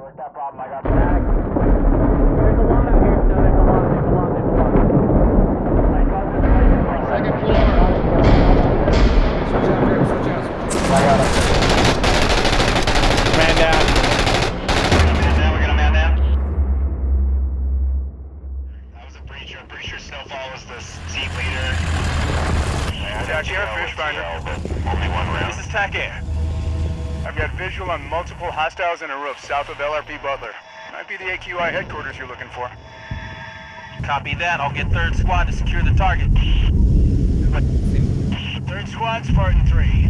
What's that problem? I got the bag. There's a lot out here still. There's a lot. Second floor. Switch out. I got him. Man down. We got a man down. That was a breacher. I'm pretty sure Snowfall was the team leader. Jack here, fish finder. Only one round. This is TAC Air. I've got visual on multiple hostiles in a roof south of LRP Butler. Might be the AQI headquarters you're looking for. Copy that. I'll get 3rd Squad to secure the target. 3rd Squad, Spartan 3.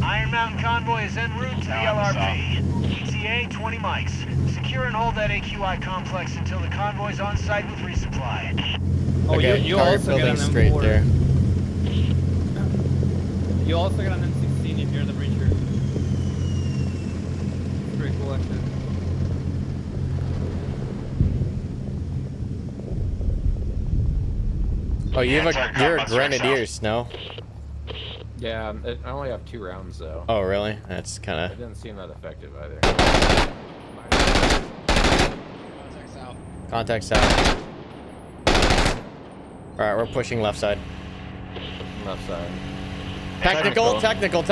Iron Mountain convoy is en route to the LRP. ETA 20 mics. Secure and hold that AQI complex until the convoy's on site with resupply. Oh, Okay, you target also get building an straight M4. there. You also get an M16 if you're the breacher. Pretty cool, actually. Oh, you're a Buster grenadier, yourself. Snow. Yeah, I only have 2 rounds though. Oh, really? That's It kind didn't seem that effective either. of contact south. All right, we're pushing left side. Left side. Technical. Technical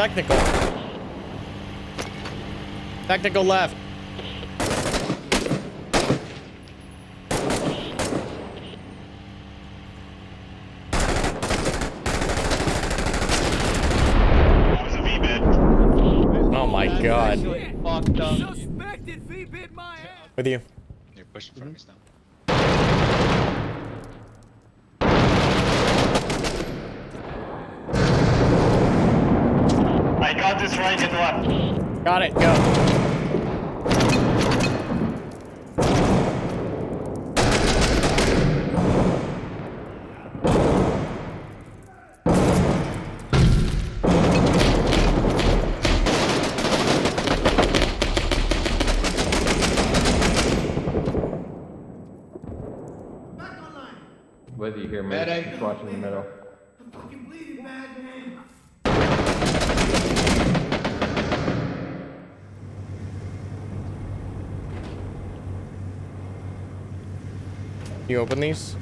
left. That was a V-bid. Oh my god. Fucked up. With you. You're pushing from me, Snow. I got this right and left. Got it. Go. With you here, man. Just watching the middle. You open these?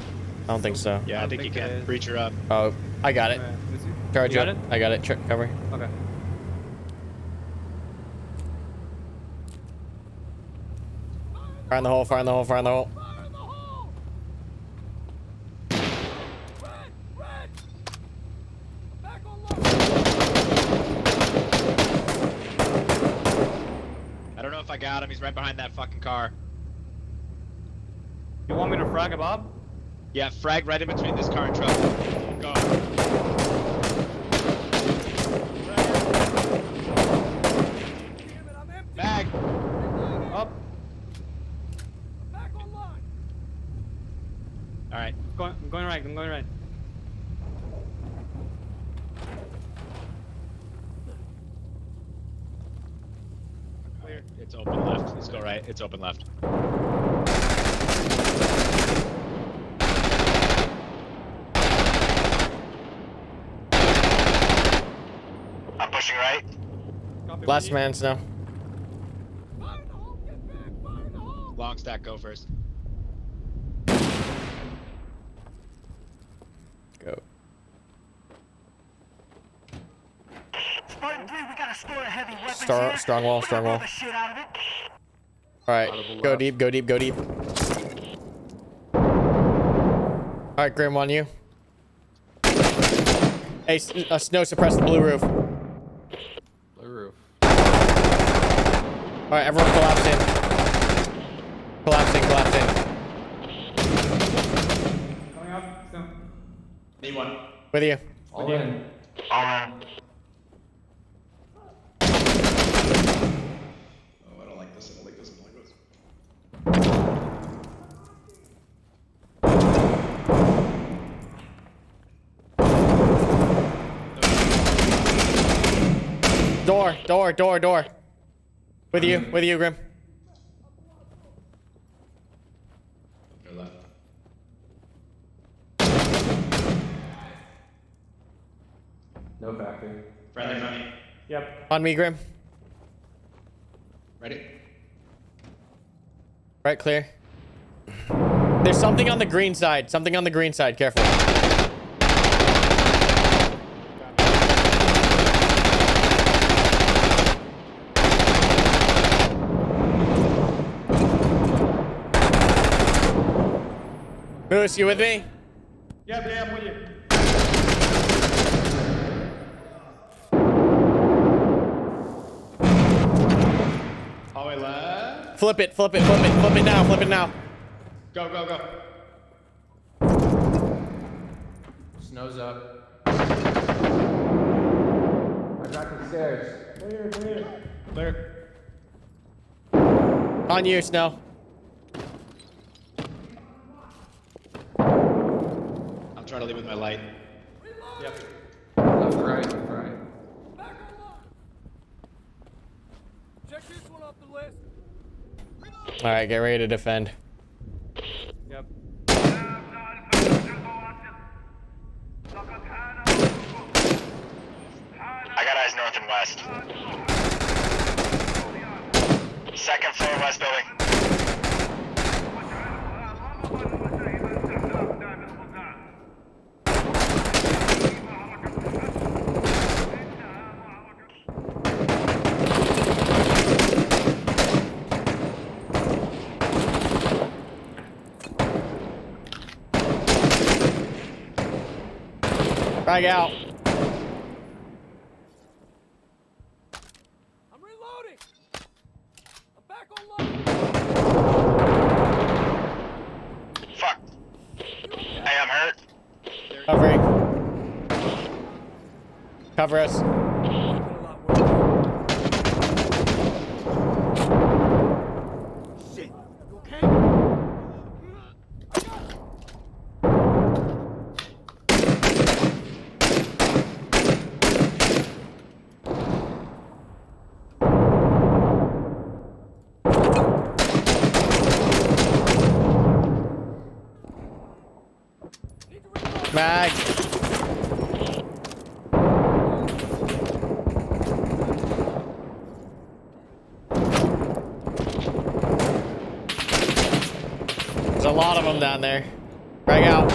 I don't think so. Yeah, I think you can. Breacher up. Oh, I got it. Charge You got up. it? I got it. Cover. Okay. Fire in the hole. Fire in the hole. Fire in the hole. I don't know if I got him. He's right behind that fucking car. You want me to frag a Bob? Yeah, frag right in between this car and truck. Go. Bag. Up. All right. I'm going right. I'm going right. Clear. It's open left. Let's go right. It's open left. I'm pushing right. Copy Last with you. man, Snow. Long stack, go first. Go. Spartan 3, we got a store of heavy weapons Strong wall. Strong wall. the shit out of it. All right. Go deep. Go deep. Go deep. All right, Grim, on you. Hey, Snow, suppress the blue roof. Blue roof. All right, everyone collapse in. Collapse in. Going up. So. Need one. With you. All in. All in. Oh, I don't like this. I don't like this. Door. With you, Grim. Your left. No factory. Friendly from me. Yep. On me, Grim. Ready? Right, clear. There's something on the green side. Something on the green side. Careful. Moose, you with me? Yeah, I'm with you. Hallway left. Flip it, flip it, flip it, flip it now, flip it now. Go, go, go. Snow's up. I dropped the stairs. Clear. On you, Snow. I'm trying to leave with my light. Yep. Left, right, left, right. All right, get ready to defend. Yep. I got eyes north and west. Second floor, west building. Frag out. I'm reloading. I'm back online. Fuck. Hey, I'm hurt. Covering. Cover us. Shit. You okay? Mag. There's a lot of them down there. Frag out.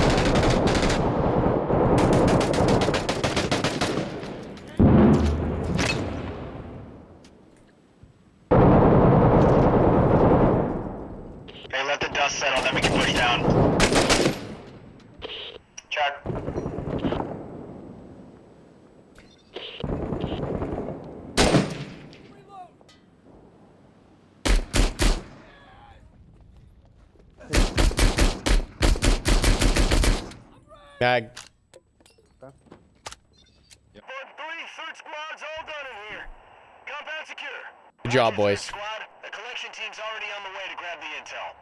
Hey, let the dust settle, then we can push down. Check. Mag. Board 3, third squad's all done in here. Compound secure. Good job, boys. Squad, the collection team's already on the way to grab the intel.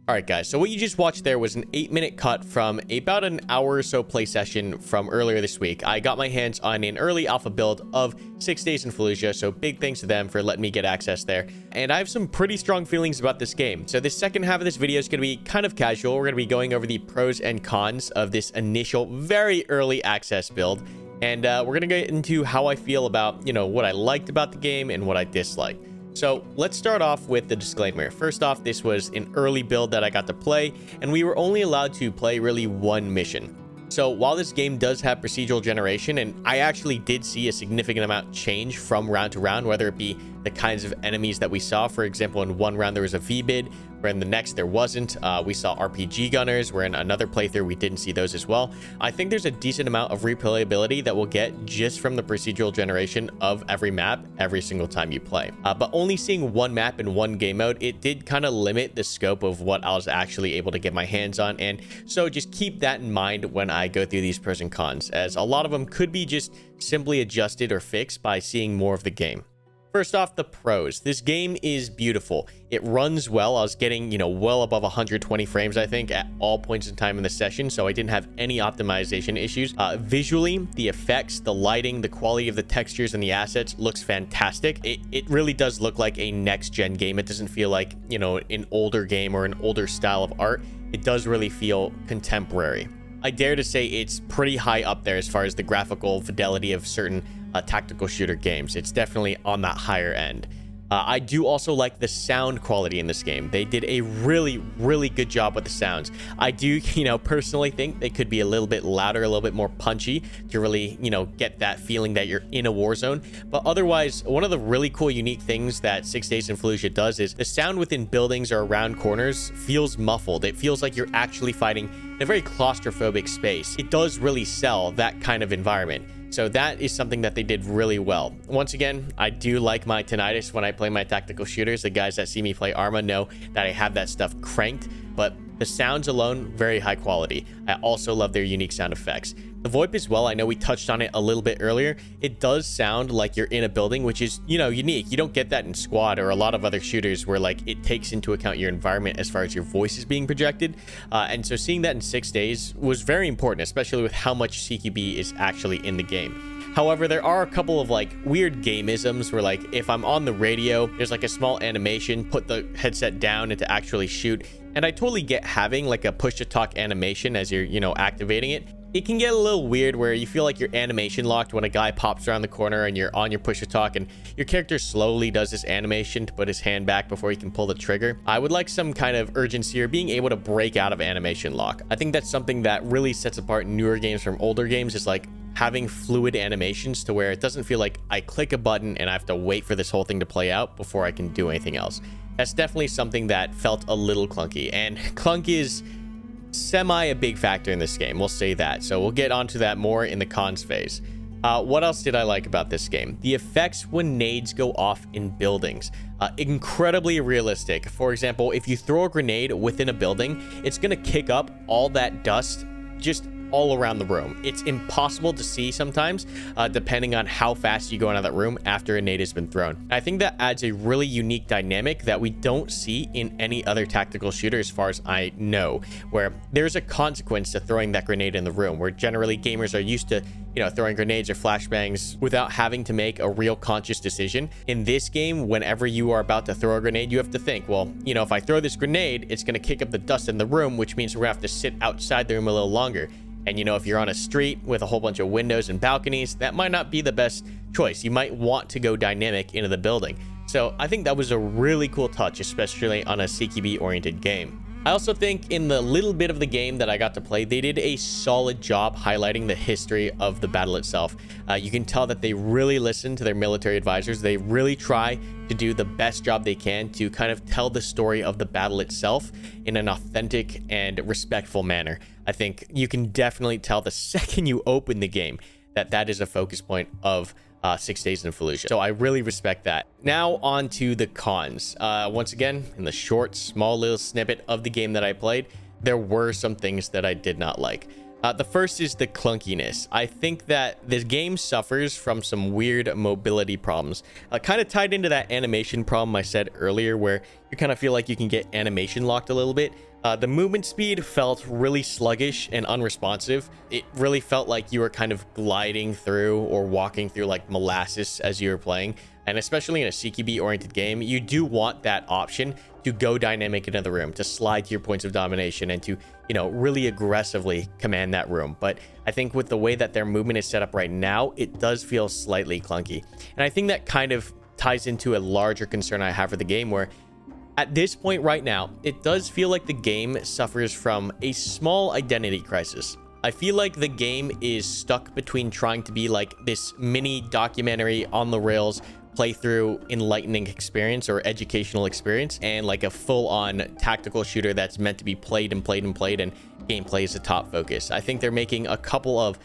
All right, guys. So what you just watched there was an 8-minute cut from about an hour or so play session from earlier this week. I got my hands on an early alpha build of 6 Days in Fallujah, so big thanks to them for letting me get access there. And I have some pretty strong feelings about this game. So this second half of this video is going to be kind of casual. We're going to be going over the pros and cons of this initial, very early access build. And we're going to get into how I feel about, you know, what I liked about the game and what I disliked. So let's start off with the disclaimer. First off, this was an early build that I got to play, and we were only allowed to play really one mission. So while this game does have procedural generation, and I actually did see a significant amount change from round to round, whether it be the kinds of enemies that we saw. For example, in one round there was a V-bid, where in the next there wasn't. We saw RPG gunners, where in another playthrough we didn't see those as well. I think there's a decent amount of replayability that we'll get just from the procedural generation of every map every single time you play. But only seeing one map in one game mode, it did kind of limit the scope of what I was actually able to get my hands on. And so just keep that in mind when I go through these pros and cons, as a lot of them could be just simply adjusted or fixed by seeing more of the game. First off, the pros. This game is beautiful. It runs well. I was getting, you know, well above 120 frames, I think, at all points in time in the session, so I didn't have any optimization issues. Visually, the effects, the lighting, the quality of the textures and the assets looks fantastic. It really does look like a next-gen game. It doesn't feel like, you know, an older game or an older style of art. It does really feel contemporary. I dare to say it's pretty high up there as far as the graphical fidelity of certain tactical shooter games. It's definitely on that higher end. I do also like the sound quality in this game. They did a really, really good job with the sounds. I do, personally think they could be a little bit louder, a little bit more punchy to really, get that feeling that you're in a war zone. But otherwise, one of the really cool, unique things that 6 Days in Fallujah does is the sound within buildings or around corners feels muffled. It feels like you're actually fighting in a very claustrophobic space. It does really sell that kind of environment. So that is something that they did really well. Once again, I do like my tinnitus when I play my tactical shooters. The guys that see me play Arma know that I have that stuff cranked, but the sounds alone, very high quality. I also love their unique sound effects. The VoIP as well, I know we touched on it a little bit earlier. It does sound like you're in a building, which is, unique. You don't get that in Squad or a lot of other shooters where like it takes into account your environment as far as your voice is being projected. And so seeing that in 6 Days was very important, especially with how much CQB is actually in the game. However, there are a couple of like weird gameisms where like if I'm on the radio, there's like a small animation, put the headset down and to actually shoot. And I totally get having like a push to talk animation as you're, activating it. It can get a little weird where you feel like you're animation locked when a guy pops around the corner and you're on your push to talk and your character slowly does this animation to put his hand back before he can pull the trigger. I would like some kind of urgency or being able to break out of animation lock. I think that's something that really sets apart newer games from older games, is like having fluid animations to where it doesn't feel like I click a button and I have to wait for this whole thing to play out before I can do anything else. That's definitely something that felt a little clunky, and clunk is semi a big factor in this game, we'll say that. So we'll get onto that more in the cons phase. What else did I like about this game? The effects when nades go off in buildings. Incredibly realistic. For example, if you throw a grenade within a building, it's going to kick up all that dust just all around the room. It's impossible to see sometimes, depending on how fast you go out of that room after a nade has been thrown. I think that adds a really unique dynamic that we don't see in any other tactical shooter as far as I know, where there's a consequence to throwing that grenade in the room, where generally gamers are used to throwing grenades or flashbangs without having to make a real conscious decision. In this game, whenever you are about to throw a grenade, you have to think, well, if I throw this grenade, it's going to kick up the dust in the room, which means we're going to have to sit outside the room a little longer. And if you're on a street with a whole bunch of windows and balconies, that might not be the best choice. You might want to go dynamic into the building. So I think that was a really cool touch, especially on a CQB oriented game. I also think in the little bit of the game that I got to play, they did a solid job highlighting the history of the battle itself. You can tell that they really listen to their military advisors. They really try to do the best job they can to kind of tell the story of the battle itself in an authentic and respectful manner. I think you can definitely tell the second you open the game that that is a focus point of 6 Days in Fallujah. So I really respect that. Now on to the cons. Once again, in the short, small little snippet of the game that I played, there were some things that I did not like. The first is the clunkiness. I think that this game suffers from some weird mobility problems. Kind of tied into that animation problem I said earlier, where you kind of feel like you can get animation locked a little bit. The movement speed felt really sluggish and unresponsive. It really felt like you were kind of gliding through or walking through like molasses as you were playing. And especially in a CQB oriented game, you do want that option to go dynamic into the room, to slide to your points of domination and to, really aggressively command that room. But I think with the way that their movement is set up right now, it does feel slightly clunky. And I think that kind of ties into a larger concern I have for the game, where at this point right now, it does feel like the game suffers from a small identity crisis. I feel like the game is stuck between trying to be like this mini documentary on the rails playthrough enlightening experience or educational experience, and like a full-on tactical shooter that's meant to be played and gameplay is the top focus. I think they're making a couple of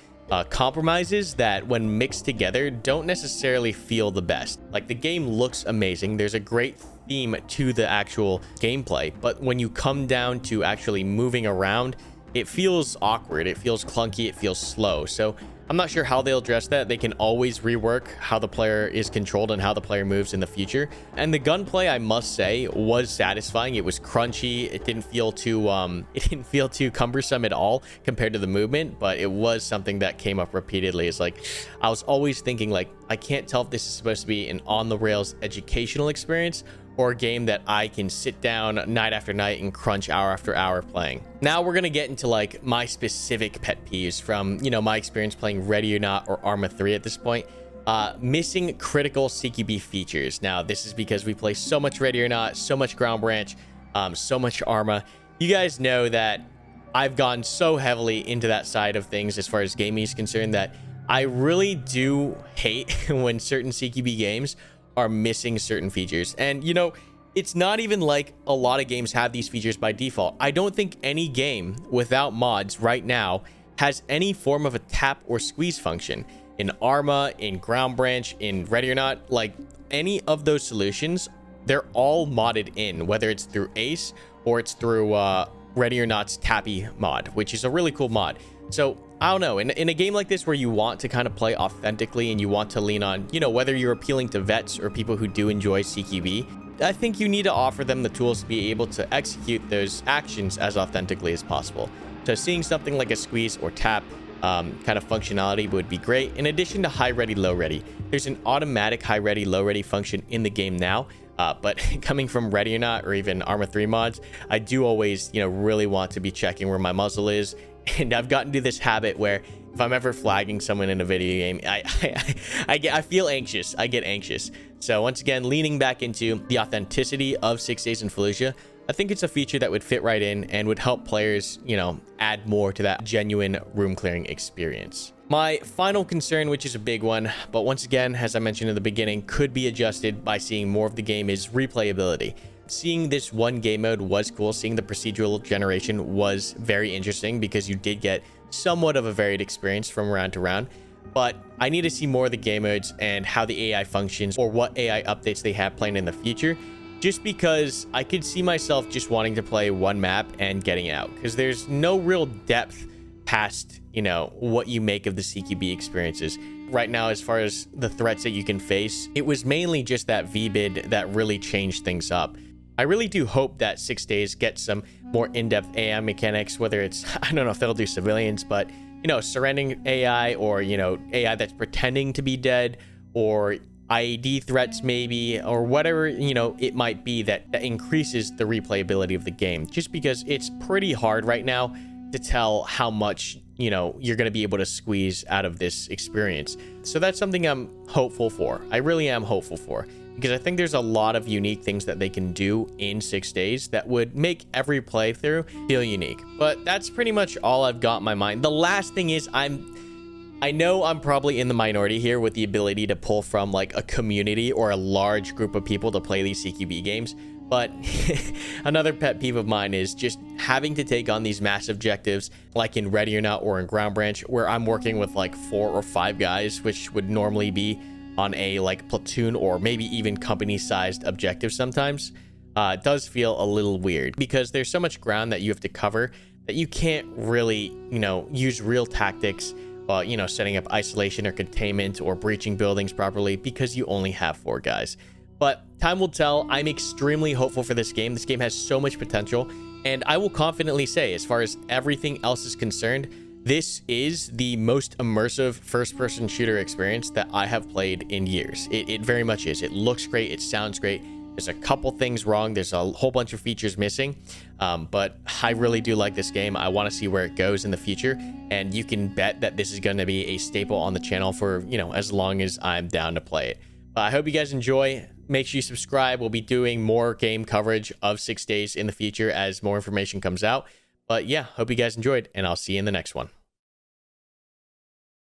compromises that when mixed together don't necessarily feel the best. Like the game looks amazing, there's a great theme to the actual gameplay, but when you come down to actually moving around, it feels awkward, it feels clunky, it feels slow. So I'm not sure how they'll address that. They can always rework how the player is controlled and how the player moves in the future. And the gunplay, I must say, was satisfying. It was crunchy. It didn't feel too cumbersome at all compared to the movement, but it was something that came up repeatedly. It's like I was always thinking, like, I can't tell if this is supposed to be an on the rails educational experience or a game that I can sit down night after night and crunch hour after hour playing. Now we're gonna get into like my specific pet peeves from, my experience playing Ready or Not or Arma 3 at this point. missing critical CQB features. Now, this is because we play so much Ready or Not, so much Ground Branch, so much Arma. You guys know that I've gone so heavily into that side of things as far as gaming is concerned that I really do hate when certain CQB games are missing certain features. And, you know, it's not even like a lot of games have these features by default. I don't think any game without mods right now has any form of a tap or squeeze function. In Arma, in Ground Branch, in Ready or Not, like any of those solutions, they're all modded in, whether it's through Ace or it's through Ready or Not's Tappy mod, which is a really cool mod. So I don't know, in a game like this where you want to kind of play authentically and you want to lean on, you know, whether you're appealing to vets or people who do enjoy CQB, I think you need to offer them the tools to be able to execute those actions as authentically as possible. So seeing something like a squeeze or tap kind of functionality would be great. In addition to high ready, low ready, there's an automatic high ready, low ready function in the game now. But coming from Ready or Not or even Arma 3 mods, I do always, you know, really want to be checking where my muzzle is. And I've gotten to this habit where if I'm ever flagging someone in a video game, I feel anxious. I get anxious. So once again, leaning back into the authenticity of 6 Days in Fallujah, I think it's a feature that would fit right in and would help players, you know, add more to that genuine room clearing experience. My final concern, which is a big one, but once again, as I mentioned in the beginning, could be adjusted by seeing more of the game, is replayability. Seeing this one game mode was cool. Seeing the procedural generation was very interesting because you did get somewhat of a varied experience from round to round. But I need to see more of the game modes and how the AI functions or what AI updates they have planned in the future. Just because I could see myself just wanting to play one map and getting out, because there's no real depth past, you know, what you make of the CQB experiences. Right now, as far as the threats that you can face, it was mainly just that VBID that really changed things up. I really do hope that 6 Days gets some more in-depth AI mechanics, whether it's, I don't know if that'll do civilians, but, you know, surrendering AI or, you know, AI that's pretending to be dead, or IED threats maybe, or whatever, you know, it might be that increases the replayability of the game, just because it's pretty hard right now to tell how much, you know, you're going to be able to squeeze out of this experience. So that's something I'm hopeful for. I really am hopeful for, because I think there's a lot of unique things that they can do in 6 Days that would make every playthrough feel unique. But that's pretty much all I've got in my mind. The last thing is I know I'm probably in the minority here with the ability to pull from like a community or a large group of people to play these CQB games, but another pet peeve of mine is just having to take on these massive objectives like in Ready or Not or in Ground Branch, where I'm working with like 4 or 5 guys, which would normally be on a like platoon or maybe even company sized objective sometimes. It does feel a little weird because there's so much ground that you have to cover that you can't really, you know, use real tactics, you know, setting up isolation or containment or breaching buildings properly because you only have 4 guys. But time will tell. I'm extremely hopeful for this game. This game has so much potential, and I will confidently say, as far as everything else is concerned, this is the most immersive first-person shooter experience that I have played in years. It very much is. It looks great. It sounds great. There's a couple things wrong. There's a whole bunch of features missing, but I really do like this game. I want to see where it goes in the future, and you can bet that this is going to be a staple on the channel for, you know, as long as I'm down to play it. I hope you guys enjoy. Make sure you subscribe. We'll be doing more game coverage of 6 Days in the future as more information comes out. But yeah, hope you guys enjoyed, and I'll see you in the next one.